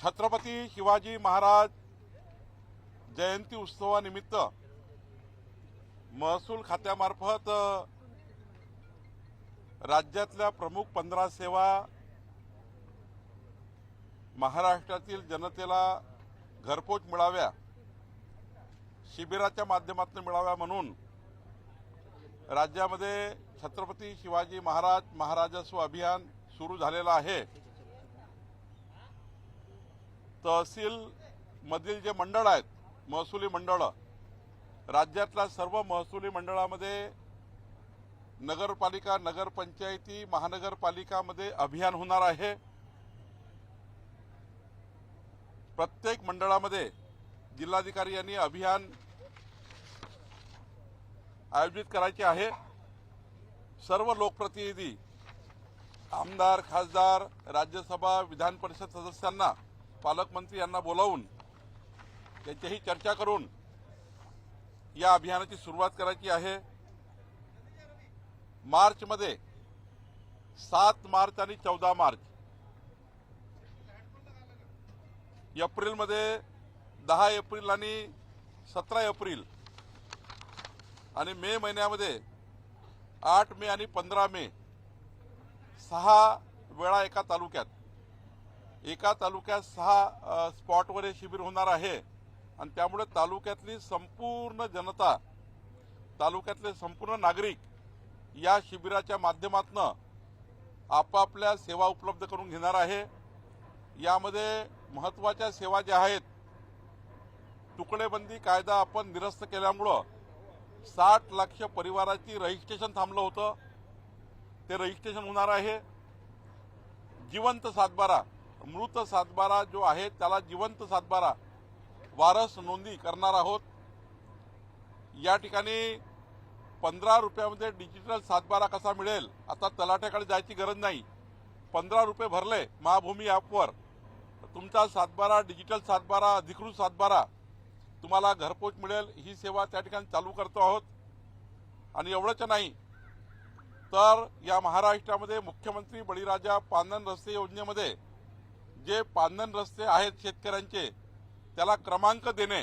छत्रपती शिवाजी महाराज जयंती उत्सवानिमित्त महसूल खात्यामार्फत राज्यातल्या प्रमुख 15 सेवा महाराष्ट्रातील जनतेला घरपोच मिळाव्या, शिबिराच्या माध्यमातून मिळाव्या म्हणून राज्यामध्ये छत्रपती शिवाजी महाराज महाराजस्व अभियान सुरू झालेलं आहे। तहसील मधील जे मंडळ आहेत, महसुली मंडळ, राज्यातल्या सर्व महसुली मंडळामध्ये नगरपालिका, नगरपंचायती, महानगरपालिकामध्ये अभियान होणार आहे। प्रत्येक मंडळामध्ये जिल्हाधिकारी यांनी अभियान आयोजित करायचे आहे। सर्व लोकप्रतिनिधी, आमदार, खासदार, राज्यसभा, विधान परिषद सदस्यांना, पालकमंत्री यांना बोलावून त्यांच्याशी चर्चा करून या अभियानाची सुरुवात करायची आहे। मार्चमध्ये 7 मार्च आणि 14 मार्च, एप्रिलमध्ये 10 एप्रिल आणि 17 एप्रिल आणि मे महिन्यामध्ये 8 मे आणि 15 मे 6 वेळा एका तालुक्यात 6 स्पॉटवर हे शिबिर होणार आहे। आणि त्यामुळे तालुक्यातली संपूर्ण जनता, तालुक्यातले संपूर्ण नागरिक या शिबिराच्या माध्यमातून आपापल्या सेवा उपलब्ध करून घेणार आहे। यामध्ये महत्त्वाच्या सेवा ज्या आहेत, तुकडेबंदी कायदा आपण निरस्त केल्यामुळं 60 लाख परिवाराची रजिस्ट्रेशन थांबलं होतं, ते रजिस्ट्रेशन होणार आहे। जिवंत सातबारा, मृत सातबारा जो आहे त्याला जिवंत सातबारा वारस नोंदी करणार आहोत। या ठिकाणी 15 रुपयामध्ये डिजिटल सातबारा कसा मिळेल, आता तलाठ्याकडे जायची गरज नाही। 15 रुपये भरले महाभूमी ॲपवर, तुमचा सातबारा, डिजिटल सातबारा, अधिकृत सातबारा तुम्हाला घरपोच मिळेल। ही सेवा त्या ठिकाणी चालू करतो आहोत। आणि एवढंच नाही तर या महाराष्ट्रामध्ये मुख्यमंत्री बळीराजा पांदन रस्ते योजनेमध्ये जे पांदन रस्ते आहेत शेतकऱ्यांचे, त्याला क्रमांक देणे,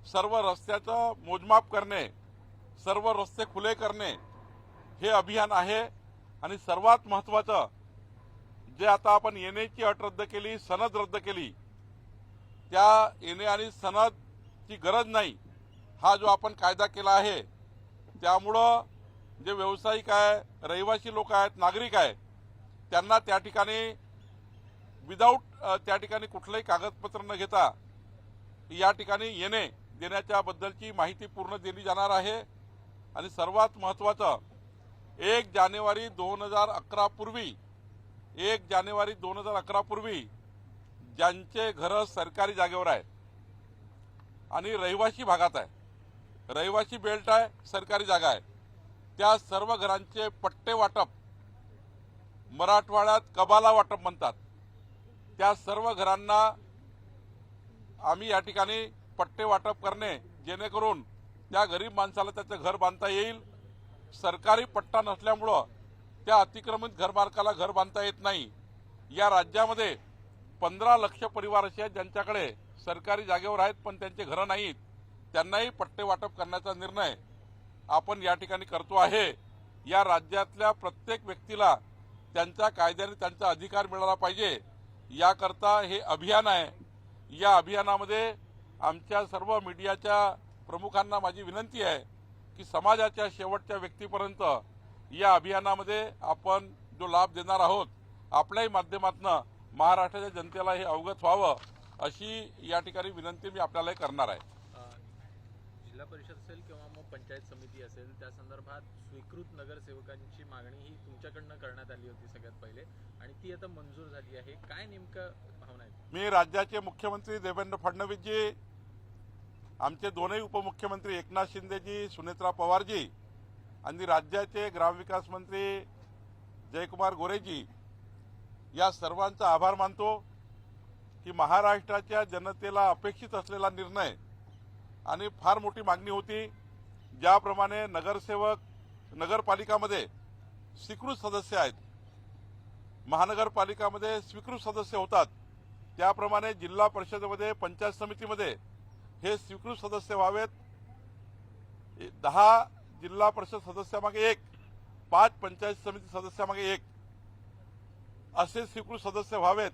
सर्व रस्त्याचं मोजमाप करणे, सर्व रस्ते खुले करणे हे अभियान आहे। आणि सर्वात महत्त्वाचं, जे आता आपण येण्याची अट रद्द केली, सनद रद्द केली, त्या येणे आणि सनदची गरज नाही हा जो आपण कायदा केला आहे, त्यामुळं जे व्यावसायिक आहे, रहिवासी लोक आहेत, नागरिक आहे, त्यांना त्या ठिकाणी विदाऊट त्या ठिकाणी कुठलंही कागदपत्र न घेता या ठिकाणी येणे देण्याच्या बद्दलची माहिती पूर्ण दिली जाणार आहे। आणि सर्वात महत्त्वाचं, 1 जानेवारी 2011 पूर्वी 1 जानेवारी 2011 पूर्वी ज्यांचे घरं सरकारी जागेवर आहे आणि रहिवासी भागात आहे, रहिवासी बेल्ट आहे, सरकारी जागा आहे, त्या सर्व घरांचे पट्टे वाटप, मराठवाड्यात कबाला वाटप म्हणतात, त्या सर्व घरांना आम्ही या ठिकाणी पट्टे वाटप करणे, जेणेकरून त्या गरीब माणसाला त्याचं घर बांधता येईल। सरकारी पट्टा नसल्यामुळं त्या अतिक्रमित घरमालकाला घर बांधता येत नाही। या राज्यामध्ये 15 लाख परिवार असे आहेत ज्यांच्याकडे सरकारी जागेवर आहेत पण त्यांचे घरं नाहीत, त्यांनाही पट्टे वाटप करण्याचा निर्णय आपण या ठिकाणी करतो आहे। या राज्यातल्या प्रत्येक व्यक्तीला त्यांच्या कायद्याने त्यांचा अधिकार मिळाला पाहिजे, याकरता हे अभियान आहे। या अभियानामध्ये आमच्या सर्व मीडियाच्या प्रमुखांना माझी विनंती आहे की समाजाच्या शेवटच्या व्यक्तीपर्यंत या अभियानामध्ये आपण जो लाभ देणार आहोत, आपल्याही माध्यमातून महाराष्ट्राच्या जनतेला हे अवगत व्हावं, अशी या ठिकाणी विनंती मी आपल्याला करणार आहे। जिल्हा परिषद असेल किंवा मग पंचायत समिती असेल, त्या संदर्भात स्वीकृत नगरसेवकांची मागणी ही तुमच्याकडनं करण्यात आली होती सगळ्यात पहिले, आणि ती आता मंजूर झाली आहे। काय नेमकं भावना आहे? मी राज्याचे मुख्यमंत्री देवेंद्र फडणवीसजी, आमचे दोनही उपमुख्यमंत्री एकनाथ शिंदेजी, सुनेत्रा पवारजी आणि राज्याचे ग्रामविकास मंत्री जयकुमार गोरेजी या सर्वांचा आभार मानतो की महाराष्ट्राच्या जनतेला अपेक्षित असलेला निर्णय आणि फार मोठी मागणी होती, ज्याप्रमाणे नगरसेवक नगरपालिकामध्ये स्वीकृत सदस्य आहेत, महानगरपालिकामध्ये स्वीकृत सदस्य होतात, त्याप्रमाणे जिल्हा परिषदेमध्ये पंचायत समितीमध्ये हे स्वीकृत सदस्य व्हावेत. 10 जिल्हा परिषद सदस्यामागे 1, 5 पंचायत समिती सदस्यामागे 1 असे स्वीकृत सदस्य व्हावेत.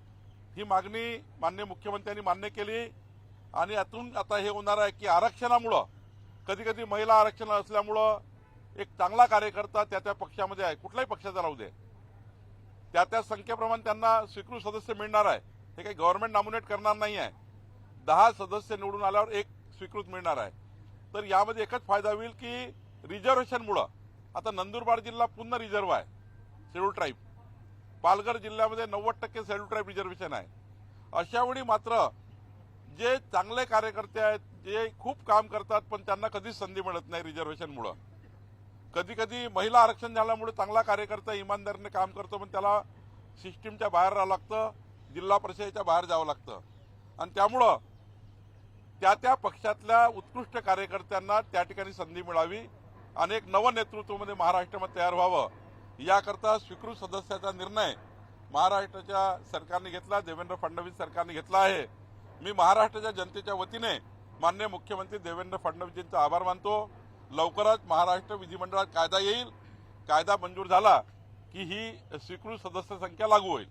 ही मागणी माननीय मुख्यमंत्र्यांनी मान्य केली आणि यातून आता हे होणार आहे की आरक्षणामुळं कधी कधी महिला आरक्षण असल्यामुळं एक चांगला कार्यकर्ता त्या पक्षामध्ये आहे, कुठल्याही पक्षाचा राहू दे, त्या संख्येप्रमाणे त्यांना स्वीकृत सदस्य मिळणार आहे. हे काही गव्हर्नमेंट नॉमिनेट करणार नाही आहे. 10 सदस्य निवडून आल्यावर 1 स्वीकृत मिळणार आहे. तर यामध्ये एकच फायदा होईल की रिझर्वेशनमुळं आता नंदुरबार जिल्हा पूर्ण रिझर्व्ह आहे, शेड्यूल ट्राईब. पालघर जिल्ह्यामध्ये 90% शेड्यूल ट्राईब रिझर्वेशन आहे. अशा वेळी मात्र जे चांगले कार्यकर्ते आहेत, जे खूप काम करतात पण त्यांना कधीच संधी मिळत नाही रिझर्वेशनमुळं. कधी कधी महिला आरक्षण झाल्यामुळे चांगला कार्यकर्ता इमानदारीने काम करतो पण त्याला सिस्टीमच्या बाहेर राहावं लागतं, जिल्हा परिषदेच्या बाहेर जावं लागतं. आणि त्यामुळं त्या पक्षातल्या उत्कृष्ट कार्यकर्त्यांना त्या ठिकाणी संधी मिळावी आणि एक नवं नेतृत्वामध्ये महाराष्ट्रामध्ये तयार व्हावं याकरता स्वीकृत सदस्याचा निर्णय महाराष्ट्राच्या सरकारने घेतला, देवेंद्र फडणवीस सरकारने घेतला आहे. मी महाराष्ट्राच्या जनतेच्या वतीने माननीय मुख्यमंत्री देवेंद्र फडणवीसजींचा आभार मानतो. लवकरच महाराष्ट्र विधिमंडळात कायदा येईल, कायदा मंजूर झाला की ही स्वीकृत सदस्य संख्या लागू होईल.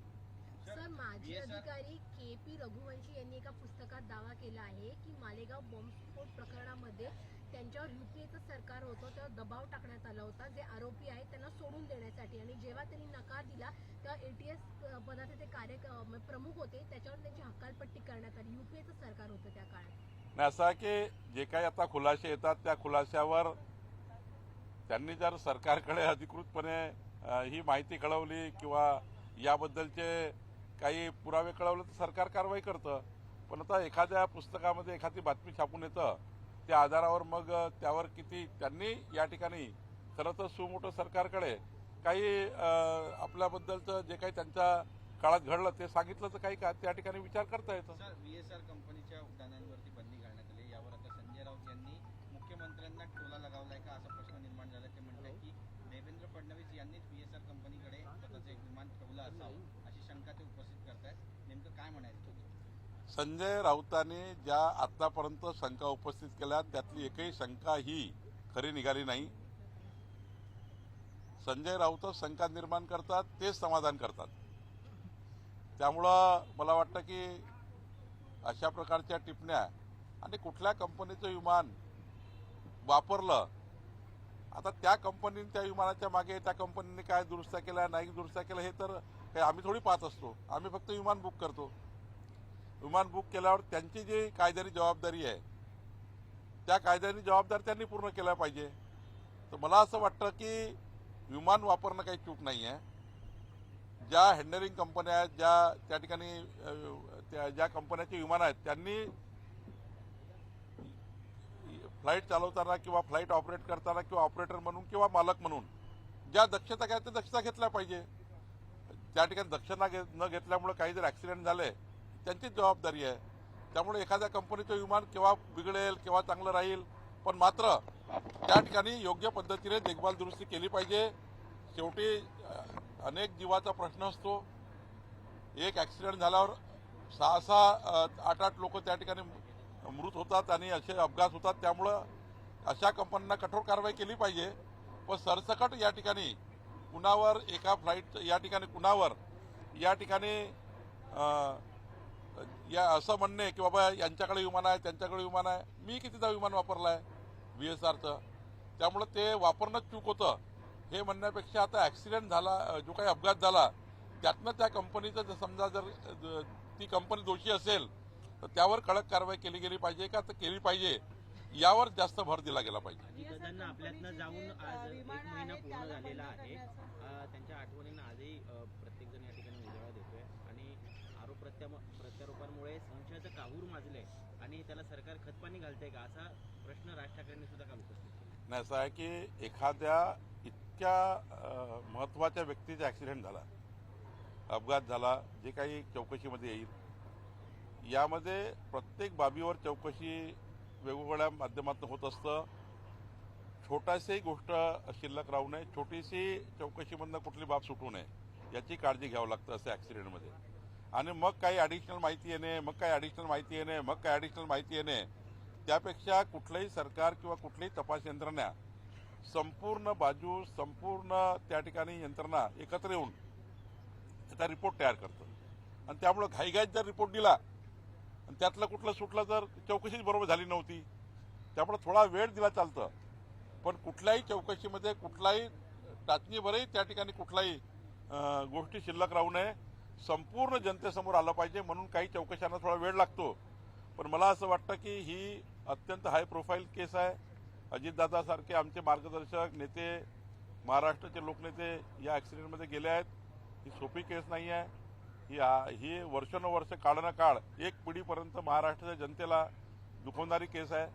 सर, माजी अधिकारी के.पी. रघुवंशी यांनी एका पुस्तकात दावा केला आहे की मालेगाव बॉम्बस्फोट प्रकरणामध्ये त्यांच्यावर युपीएचं सरकार होतं तेव्हा दबाव टाकण्यात आला होता. जे आरोपी आहेत त्यांना सोडून देण्यासाठी आणि जेव्हा त्यांनी नकार दिला तेव्हा एटीएस पदाचे ते प्रमुख होते, त्याच्यावर त्यांची हकालपट्टी करण्यात आली. युपीएचं सरकार होतं त्या काळात. नाही, असं आहे की जे काही आता खुलासे येतात त्या खुलाशावर त्यांनी जर सरकारकडे अधिकृतपणे ही माहिती कळवली किंवा याबद्दलचे काही पुरावे कळवले तर सरकार कारवाई करतं. पण आता एखाद्या पुस्तकामध्ये एखादी बातमी छापून येतं त्या आधारावर मग त्यावर किती त्यांनी या ठिकाणी खरं तर सुमोठं सरकारकडे काही आपल्याबद्दलचं जे काही त्यांच्या काळात घडलं ते सांगितलं तर काही त्या ठिकाणी विचार करता येतो. सर, व्हीएसआर कंपनीच्या उड्डाणांवरती बंदी घालण्यात आली. यावर आता संजय राऊत यांनी मुख्यमंत्र्यांना टोला लगावलाय का असा प्रश्न निर्माण झाला. ते म्हणतात की देवेंद्र फडणवीस यांनीच व्हीएसआर कंपनीकडे स्वतःचं एक विमान ठेवलं असावं अशी शंका ते उपस्थित करतायत. नेमकं काय म्हणायचं तुम्ही? संजय राऊतांनी ज्या आतापर्यंत शंका उपस्थित केल्या त्यातली एकही शंका ही खरी निघाली नाही. संजय राऊत शंका निर्माण करतात, तेच समाधान करतात. त्यामुळं मला वाटतं की अशा प्रकारच्या टिप्पण्या आणि कुठल्या कंपनीचं विमान वापरलं, आता त्या कंपनीने त्या विमानाच्या मागे त्या कंपनीने काय दुरुस्त्या केल्या नाही दुरुस्त्या केल्या हे तर काही आम्ही थोडी पाहत असतो. आम्ही फक्त विमान बुक करतो. विमान बुक केल्यावर त्यांची जी कायद्याची जबाबदारी आहे त्या कायद्याची जबाबदारी त्यांनी पूर्ण केल्या पाहिजे. तर मला असं वाटतं की विमान वापरणं काही चूक नाही आहे. ज्या हँडलिंग कंपन्या आहेत, ज्या त्या ठिकाणी ज्या कंपन्याचे विमान आहेत त्यांनी फ्लाईट चालवताना किंवा फ्लाईट ऑपरेट करताना किंवा ऑपरेटर म्हणून किंवा मालक म्हणून ज्या दक्षता घ्या त्या दक्षता घेतल्या पाहिजे. त्या ठिकाणी दक्षता न घेतल्यामुळे काही जर ॲक्सिडेंट झाले त्यांचीच जबाबदारी आहे. त्यामुळे एखाद्या कंपनीचं विमान केव्हा बिघडेल केव्हा चांगलं राहील, पण मात्र त्या ठिकाणी योग्य पद्धतीने देखभाल दुरुस्ती केली पाहिजे. शेवटी अनेक जीवाचा प्रश्न असतो. एक ॲक्सिडेंट झाल्यावर 6-6, 8-8 लोक त्या ठिकाणी मृत होतात आणि असे अपघात होतात. त्यामुळं अशा कंपन्यांना कठोर कारवाई केली पाहिजे. पण सरसकट या ठिकाणी कुणावर एका फ्लाईट या ठिकाणी कुणावर या ठिकाणी या असं म्हणणे की बाबा यांच्याकडे विमान आहे त्यांच्याकडे विमान आहे. मी कितीदा विमान वापरलं आहे व्हीएसआरचं, त्यामुळं ते वापरणंच चूक होतं हे म्हणण्यापेक्षा आता ॲक्सिडेंट झाला, जो काही अपघात झाला त्यातनं त्या कंपनीचं जर समजा जर ती कंपनी दोषी असेल तर त्यावर कडक कारवाई केली गेली पाहिजे का तर केली पाहिजे यावर जास्त भर दिला गेला पाहिजे. अजितदादांना आपल्यातनं जाऊन आज 1 महिना पूर्ण झालेला आहे. त्यांच्या आठवणींना आजही प्रत्येकजण या ठिकाणी उजाळा देतोय आणि आरोप प्रत्यारोपांमुळे संशयाचं काहूर माजलंय आणि त्याला सरकार खतपाणी घालतंय का असा प्रश्न राज ठाकरेंनी सुद्धा काल उपस्थित केला. नाही, असं आहे की एखाद्या इतक्या महत्त्वाच्या व्यक्तीचा ॲक्सिडेंट झाला, अपघात झाला, जे काही चौकशीमध्ये येईल यामध्ये प्रत्येक बाबीवर चौकशी वेगवेगळ्या माध्यमातून होत असतं. छोटाशी गोष्ट शिल्लक राहू नये, छोटीशी चौकशीमधनं कुठली बाब सुटू नये याची काळजी घ्यावं लागतं असे ॲक्सिडेंटमध्ये. आणि मग काही ॲडिशनल माहिती येणे, मग काही ॲडिशनल माहिती येणे, मग काही ॲडिशनल माहिती येणे, त्यापेक्षा कुठलंही सरकार किंवा कुठलीही तपास यंत्रणा संपूर्ण बाजू, संपूर्ण त्या ठिकाणी यंत्रणा एकत्र येऊन त्याचा रिपोर्ट तयार करतं. आणि त्यामुळं घाईघाईत जर रिपोर्ट दिला आणि त्यातलं कुठलं सुटलं तर चौकशीच बरोबर झाली नव्हती. त्यामुळे थोडा वेळ दिला चालतं, पण कुठल्याही चौकशीमध्ये कुठलाही टाचणीभरही त्या ठिकाणी कुठलाही गोष्टी शिल्लक राहू नये. संपूर्ण जनतेसमोर आलं पाहिजे, म्हणून काही चौकशांना थोडा वेळ लागतो. पण मला असं वाटतं की ही अत्यंत हाय प्रोफाईल केस आहे. अजितदादासारखे आमचे मार्गदर्शक नेते, महाराष्ट्राचे लोकनेते या ॲक्सिडेंटमध्ये गेले आहेत. ही सोपी केस नाही आहे. ही वर्षानुवर्ष काळ एक पिढीपर्यंत महाराष्ट्राच्या जनतेला दुखवणारी केस आहे,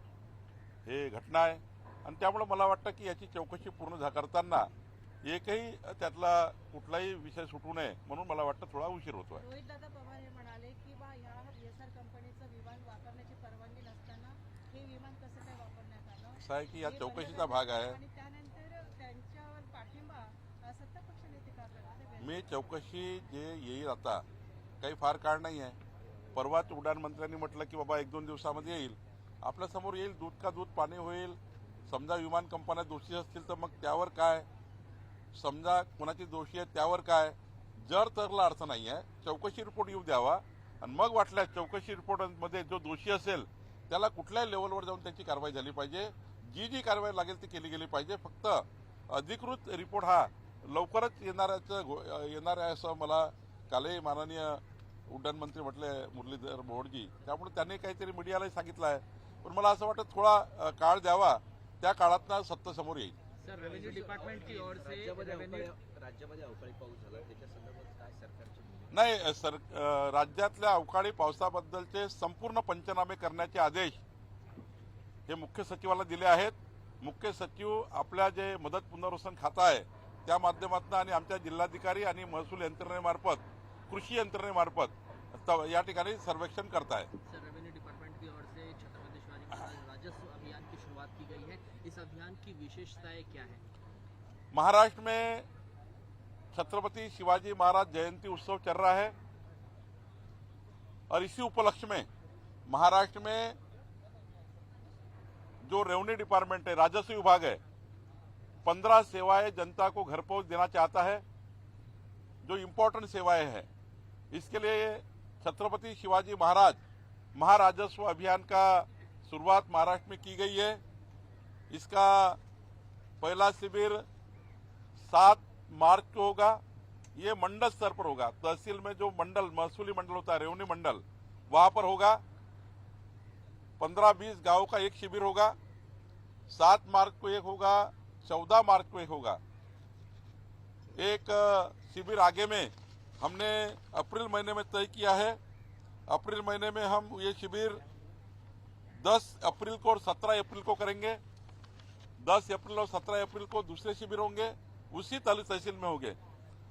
हे घटना आहे. आणि त्यामुळे मला वाटतं की याची चौकशी पूर्ण करताना एकही त्यातला कुठलाही विषय सुटू नये, म्हणून मला वाटतं थोडा उशीर होतोय. रोहितदादा पवार हे म्हणाले की बा या बीएसआर कंपनीचं विमान वापरण्याची परवानगी नसताना हे विमान कसं काय वापरण्यात आलं, असं आहे की या हे चौकशीचा भाग आहे. आणि त्यानंतर त्यांच्यावर पाठिंबा सत्ता पक्ष नेते का करणार? मी चौकशी जे येईल आता काही फार काळ नाही आहे. परवाच उड्डाण मंत्र्यांनी म्हटलं की बाबा 1-2 दिवसामध्ये येईल. आपल्यासमोर येईल, दूध का दूध पाणी होईल. समजा विमान कंपन्या दोषी असतील तर मग त्यावर काय, समजा कोणाची दोषी आहे त्यावर काय. जर तरला अर्थ नाही आहे, चौकशी रिपोर्ट येऊ द्यावा आणि मग वाटल्यास चौकशी रिपोर्टमध्ये जो दोषी असेल त्याला कुठल्याही लेवलवर जाऊन त्याची कारवाई झाली पाहिजे. जी कारवाई लागेल ती केली गेली पाहिजे. फक्त अधिकृत रिपोर्ट हा लवकरच येणार आहे असं मला कालही माननीय उड्डाण मंत्री म्हटले मुरलीधर मोहोळजी. त्यामुळे त्यांनी काहीतरी मीडियालाही सांगितलं आहे. पण मला असं वाटतं थोडा काळ द्यावा, त्या काळात सत्य समोर येईल. सर, रेव्हेन्यू डिपार्टमेंट की ओर से राज्यामध्ये अवकाळी पाऊस झाला, त्याच्या संदर्भात काय सरकारची भूमिका? नाही, राज्यातल्या अवकाळी पावसाबद्दलचे संपूर्ण पंचनामे करण्याचे आदेश हे मुख्य सचिवाला दिले आहेत. मुख्य सचिव आपल्या जे मदत पुनर्वसन खातं आहे त्या माध्यमातून आणि आमच्या जिल्हाधिकारी आणि महसूल यंत्रणेमार्फत, कृषी यंत्रणेमार्फत या ठिकाणी सर्वेक्षण करतायत. सर, रेवेन्यू डिपार्टमेंट की ओर से छत्रपति शिवाजी महाराज राजस्व अभियान की शुरुआत की गई है. इस अभियान की विशेषताएं क्या है? महाराष्ट्र में छत्रपति शिवाजी महाराज जयंती उत्सव चल रहा है और इसी उपलक्ष्य में महाराष्ट्र में जो रेवेन्यू डिपार्टमेंट है, राजस्व विभाग है, 15 सेवाएं जनता को घर पहुंच देना चाहता है, जो इम्पोर्टेंट सेवाएं हैं. इसके लिए छत्रपति शिवाजी महाराज महाराजस्व अभियान का शुरुआत महाराष्ट्र में की गई है. इसका पहला शिविर 7 मार्च को होगा. ये मंडल स्तर पर होगा. तहसील में जो मंडल, महसूली मंडल होता है, रेवेन्यू मंडल, वहां पर होगा. 15-20 गांवों का एक शिविर होगा. 7 मार्च को एक होगा, 14 मार्च को एक होगा. एक शिविर आगे में हमने अप्रैल महीने में तय किया है. अप्रैल महीने में हम ये शिविर 10 अप्रैल को और 17 अप्रैल को करेंगे. 10 अप्रैल और 17 अप्रैल को दूसरे शिविर होंगे, उसी तहसील में होंगे.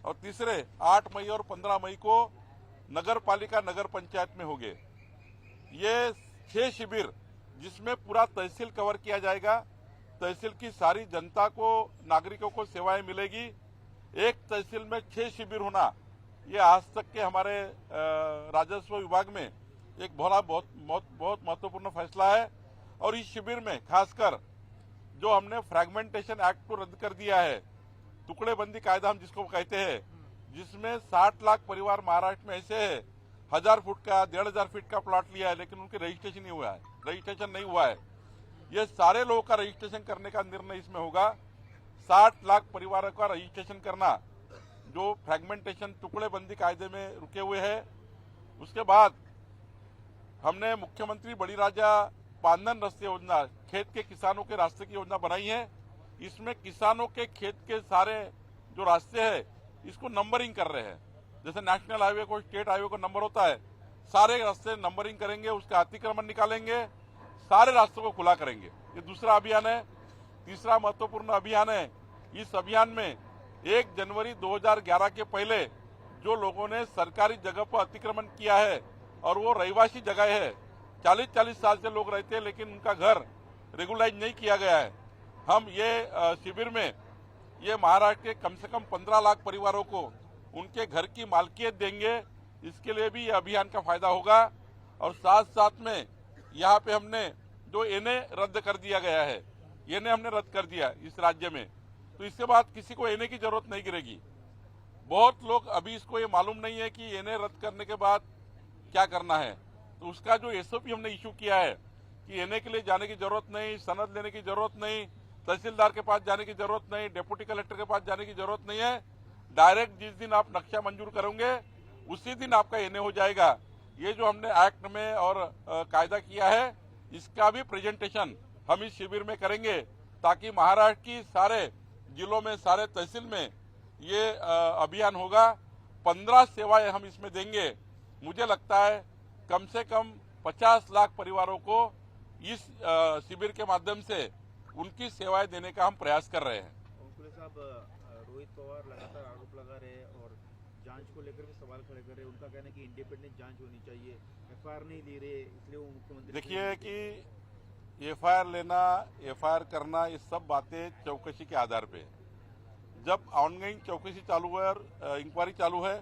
और तीसरे 8 मई और 15 मई को नगर पालिका, नगर पंचायत में होंगे. ये 6 शिविर जिसमें पूरा तहसील कवर किया जाएगा. तहसील की सारी जनता को, नागरिकों को सेवाएं मिलेगी. एक तहसील में 6 शिविर होना, ये आज तक के हमारे राजस्व विभाग में एक बहुत महत्वपूर्ण फैसला है. और इस शिविर में खासकर जो हमने फ्रैगमेंटेशन एक्ट को रद्द कर दिया है, टुकड़ेबंदी कायदा हम जिसको कहते हैं, जिसमें 60 लाख परिवार महाराष्ट्र में ऐसे है 1000 फुट का, 1500 फीट का प्लॉट लिया है लेकिन उनके रजिस्ट्रेशन नहीं हुआ है. ये सारे लोगों का रजिस्ट्रेशन करने का निर्णय इसमें होगा. 60 लाख परिवारों का रजिस्ट्रेशन करना जो फ्रैगमेंटेशन टुकड़ेबंदी कायदे में रुके हुए है. उसके बाद हमने मुख्यमंत्री बड़ी राजा पांधन रास्ते योजना, खेत के किसानों के रास्ते की योजना बनाई है. इसमें किसानों के खेत के सारे जो रास्ते हैं इसको नंबरिंग कर रहे हैं. जैसे नेशनल हाईवे को, स्टेट हाईवे को नंबर होता है, सारे रास्ते नंबरिंग करेंगे, उसका अतिक्रमण निकालेंगे, सारे रास्तों को खुला करेंगे. ये दूसरा अभियान है. तीसरा महत्वपूर्ण अभियान है. इस अभियान में 1 जनवरी 2011 के पहले जो लोगों ने सरकारी जगह पर अतिक्रमण किया है और वो रहिवासी जगह है, 40-40 साल से लोग रहते हैं लेकिन उनका घर रेगुलाइज नहीं किया गया है, हम ये शिविर में ये महाराष्ट्र के कम से कम 15 लाख परिवारों को उनके घर की मालकियत देंगे. इसके लिए भी ये अभियान का फायदा होगा। और साथ साथ में यहाँ पे हमने जो एनए रद्द कर दिया गया है, एनए हमने रद्द कर दिया इस राज्य में, तो इसके बाद किसी को एनए की जरूरत नहीं गिरेगी। बहुत लोग अभी इसको ये मालूम नहीं है कि एनए रद्द करने के बाद क्या करना है। तो उसका जो एसओपी हमने इशू किया है कि एनए के लिए जाने की जरूरत नहीं, सनद लेने की जरूरत नहीं, तहसीलदार के पास जाने की जरूरत नहीं, डिप्टी कलेक्टर के पास जाने की जरूरत नहीं है। डायरेक्ट जिस दिन आप नक्शा मंजूर करोगे उसी दिन आपका एनए हो जाएगा। ये जो हमने एक्ट में और कायदा किया है, इसका भी प्रेजेंटेशन हम इस शिविर में करेंगे ताकि महाराष्ट्र की सारे जिलों में, सारे तहसील में ये अभियान होगा। 15 सेवाएं हम इसमें देंगे। मुझे लगता है कम से कम 50 लाख परिवारों को इस शिविर के माध्यम से उनकी सेवाएं देने का हम प्रयास कर रहे हैं। ओंकुले साहब, रोहित पवार लगातार आरोप लगा रहे हैं और जांच को लेकर भी सवाल खड़े कर रहे हैं। उनका कहना है कि इंडिपेंडेंट जांच होनी चाहिए, एफआईआर नहीं ले रहे, इसलिए वो मुख्यमंत्री। देखिए कि एफआईआर लेना, एफआईआर करना, ये सब बातें चौकसी के आधार पे। जब ऑनगोइंग चौकसी चालू है और इंक्वायरी चालू है,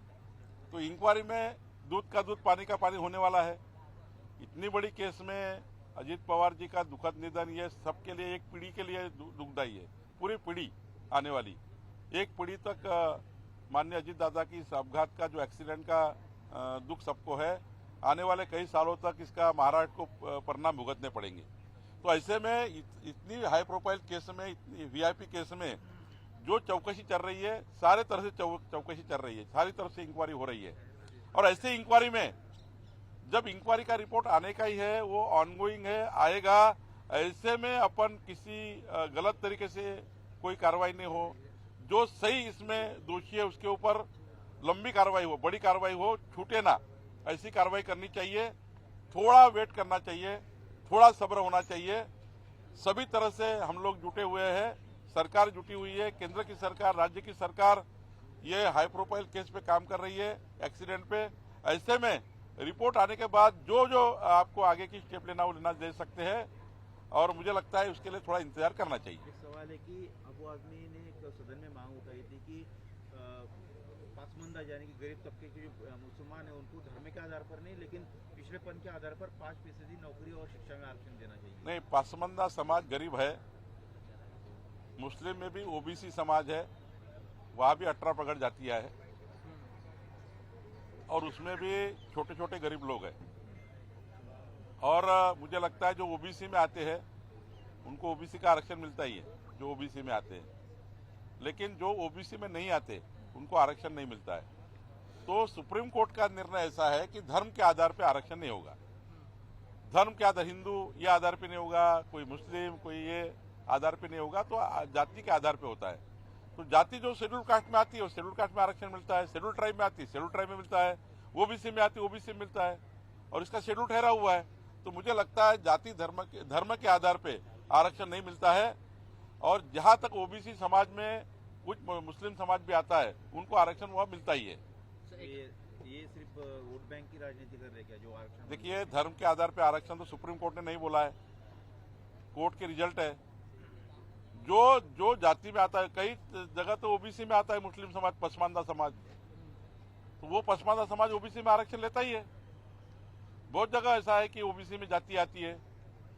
तो इंक्वायरी में दूध का दूध पानी का पानी होने वाला है। इतनी बड़ी केस में अजीत पवार जी का दुखद निधन, ये सबके लिए, एक पीढ़ी के लिए दुखदायी है। पूरी पीढ़ी आने वाली, एक पीढ़ी तक माननीय अजीत दादा की इस अपघात का, जो एक्सीडेंट का दुख सबको है। आने वाले कई सालों तक इसका महाराष्ट्र को परिणाम भुगतने पड़ेंगे। तो ऐसे में इतनी हाई प्रोफाइल केस में, इतनी वीआईपी केस में जो चौकसी चल रही है, सारे तरह से चौकसी चल रही है, सारी तरफ से इंक्वायरी हो रही है। और ऐसे इंक्वायरी में जब इंक्वायरी का रिपोर्ट आने का ही है, वो ऑनगोइंग है, आएगा। ऐसे में अपन किसी गलत तरीके से कोई कार्रवाई नहीं हो। जो सही इसमें दोषी है उसके ऊपर लंबी कार्रवाई हो, बड़ी कार्रवाई हो, छूटे ना, ऐसी कार्रवाई करनी चाहिए। थोड़ा वेट करना चाहिए, थोड़ा सब्र होना चाहिए। सभी तरह से हम लोग जुटे हुए हैं, सरकार जुटी हुई है, केंद्र की सरकार, राज्य की सरकार ये हाई प्रोफाइल केस पे काम कर रही है, एक्सीडेंट पे। ऐसे में रिपोर्ट आने के बाद जो जो आपको आगे की स्टेप लेना, वो लेना दे सकते हैं। और मुझे लगता है उसके लिए थोड़ा इंतजार करना चाहिए। एक सवाल है कि अबू आजमी ने सदन में मांग उठाई थी कि पासमानदा यानी कि गरीब तबके के जो मुसलमान है उनको धर्म के आधार पर नहीं, लेकिन पिछड़ेपन के आधार पर 5% नौकरी और शिक्षा में आरक्षण देना चाहिए। नहीं, पासमानदा समाज गरीब है। मुस्लिम में भी ओबीसी समाज है, वहां भी 18 पगड़ जातियां है, और उसमें भी छोटे छोटे गरीब लोग हैं। और मुझे लगता है जो ओबीसी में आते हैं उनको ओबीसी का आरक्षण मिलता ही है, जो ओबीसी में आते हैं। लेकिन जो ओबीसी में नहीं आते उनको आरक्षण नहीं मिलता है। तो सुप्रीम कोर्ट का निर्णय ऐसा है कि धर्म के आधार पर आरक्षण नहीं होगा। धर्म के आधार, हिंदू ये आधार पे नहीं होगा, कोई मुस्लिम, कोई ये आधार पे नहीं होगा, तो जाति के आधार पे होता है। तो जाति जो शेड्यूल कास्ट में आती है, शेड्यूल कास्ट में आरक्षण मिलता है। शेड्यूल ट्राइब में आती है, शेड्यूल ट्राइब में मिलता है। ओबीसी में आती है, ओबीसी में मिलता है। और इसका शेड्यूल ठहरा हुआ है। तो मुझे लगता है जाति धर्म के आधार पे आरक्षण नहीं मिलता है। और जहां तक ओबीसी समाज में कुछ मुस्लिम समाज भी आता है, उनको आरक्षण वह मिलता ही है। ये सिर्फ वोट बैंक की राजनीति कर रहे क्या जो आरक्षण? देखिए, धर्म के आधार पे आरक्षण तो सुप्रीम कोर्ट ने नहीं बोला है, कोर्ट के रिजल्ट है। जो जाति में आता है, कई जगह तो ओबीसी में आता है मुस्लिम समाज, पसमानदा समाज, तो वो पसमानदा समाज ओबीसी में आरक्षण लेता ही है। बहुत जगह ऐसा है कि ओबीसी में जाति आती है।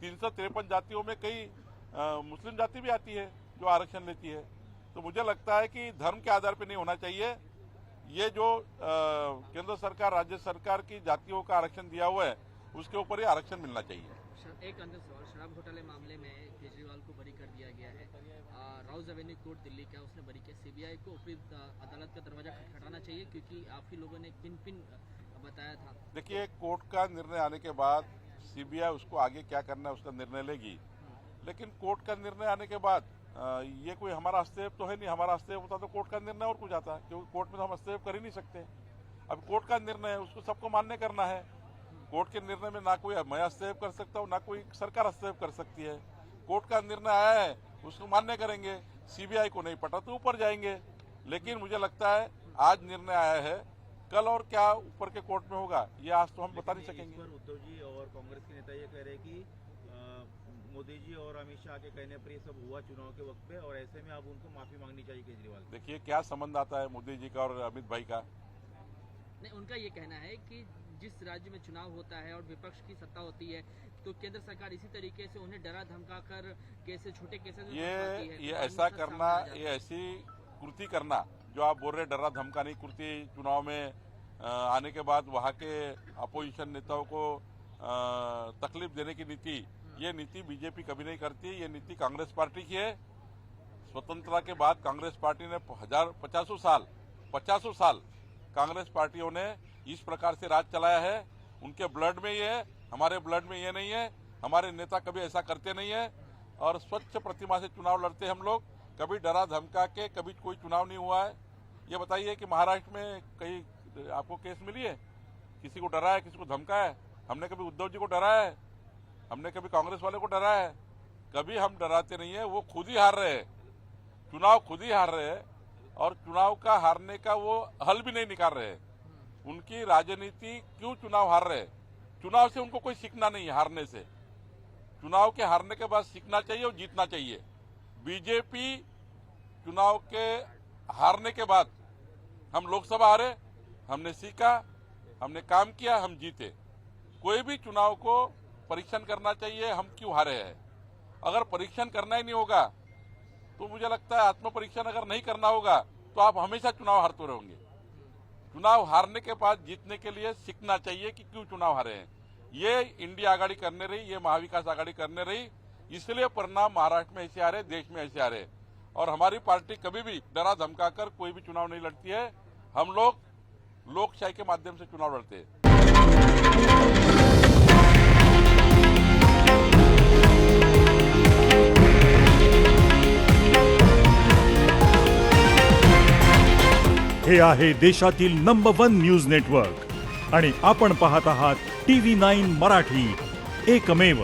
353 जातियों में कई मुस्लिम जाति भी आती है जो आरक्षण लेती है। तो मुझे लगता है कि धर्म के आधार पर नहीं होना चाहिए। ये जो केंद्र सरकार, राज्य सरकार की जातियों का आरक्षण दिया हुआ है, उसके ऊपर ही आरक्षण मिलना चाहिए। एक अंतिम सवाल, शराब घोटाले मामले में केजरीवाल को बरी कर दिया गया है। राउज एवेन्यू कोर्ट दिल्ली का, उसने बरी किया। सीबीआई को ऊपरी अदालत का दरवाजा खटखटाना चाहिए, क्योंकि आप ही लोगों ने पिन बताया था। देखिए, कोर्ट का निर्णय आने के बाद सीबीआई उसको आगे क्या करना है उसका निर्णय लेगी। लेकिन कोर्ट का निर्णय आने के बाद ये कोई हमारा हस्तक्षेप तो है नहीं। हमारा हस्तक्षेप होता तो कोर्ट का निर्णय और कुछ आता है, क्योंकि कोर्ट में तो हम हस्तक्षेप कर ही नहीं सकते। अब कोर्ट का निर्णय है, उसको सबको मान्य करना है। कोर्ट के निर्णय में ना कोई मैं हस्तक्षेप कर सकता हूँ, ना कोई सरकार हस्तक्षेप कर सकती है। कोर्ट का निर्णय आया है, उसको मान्य करेंगे। सीबीआई को नहीं पटा तो ऊपर जाएंगे। लेकिन मुझे लगता है आज निर्णय आया है, कल और क्या ऊपर के कोर्ट में होगा ये आज तो हम बता नहीं सकेंगे। उद्धव जी और कांग्रेस के नेता ये कह रहे हैं कि मोदी जी और अमित शाह के कहने पर ये सब हुआ चुनाव के वक्त पे, और ऐसे में अब उनको माफी मांगनी चाहिए केजरीवाल। देखिए, क्या संबंध आता है मोदी जी का और अमित भाई का? नहीं, उनका ये कहना है कि जिस राज्य में चुनाव होता है और विपक्ष की सत्ता होती है तो केंद्र सरकार इसी तरीके से उन्हें डरा धमका कर कैसे छोटे केसेस में फंसाती है। ये तो ऐसा कानून का करना, सामना आ जाता ये है। ऐसी कृति करना जो आप बोल रहे डरा धमका नहीं कृति, चुनाव में आने के बाद वहाँ के अपोजिशन नेताओं को तकलीफ देने की नीति, ये नीति बीजेपी कभी नहीं करती। ये नीति कांग्रेस पार्टी की है। स्वतंत्रता के बाद कांग्रेस पार्टी ने 50 साल कांग्रेस पार्टियों ने इस प्रकार से राज चलाया है। उनके ब्लड में ये है, हमारे ब्लड में ये नहीं है। हमारे नेता कभी ऐसा करते नहीं है और स्वच्छ प्रतिमा से चुनाव लड़ते हम लोग। कभी डरा धमका के कभी कोई चुनाव नहीं हुआ है। ये बताइए कि महाराष्ट्र में कहीं आपको केस मिली है? किसी को डरा है, किसी को धमका है? हमने कभी उद्धव जी को डरा है? हमने कभी कांग्रेस वाले को डरा है? कभी हम डराते नहीं है। वो खुद ही हार रहे हैं, चुनाव खुद ही हार रहे हैं और चुनाव का हारने का वो हल भी नहीं निकाल रहे हैं। उनकी राजनीति क्यों चुनाव हार रहे हैं? चुनाव से उनको कोई सीखना नहीं है। हारने से, चुनाव के हारने के बाद सीखना चाहिए और जीतना चाहिए। बीजेपी चुनाव के हारने के बाद, हम लोकसभा हारे, हमने सीखा, हमने काम किया, हम जीते। कोई भी चुनाव को परीक्षण करना चाहिए, हम क्यों हारे हैं। अगर परीक्षण करना ही नहीं होगा तो मुझे लगता है आत्म परीक्षण अगर नहीं करना होगा तो आप हमेशा चुनाव हारते रहोगे। चुनाव हारने के बाद जीतने के लिए सीखना चाहिए कि क्यों चुनाव हारे हैं। ये इंडिया आघाड़ी करने रही, ये महाविकास आघाड़ी करने रही, इसलिए परिणाम महाराष्ट्र में ऐसे आ रहे, देश में ऐसे आ रहे। और हमारी पार्टी कभी भी डरा धमका कर कोई भी चुनाव नहीं लड़ती है। हम लोग लोकशाही के माध्यम से चुनाव लड़ते हैं। हे आहे देशातील नंबर 1 न्यूज नेटवर्क आणि आपण पाहत आहात TV9 मराठी, एकमेव।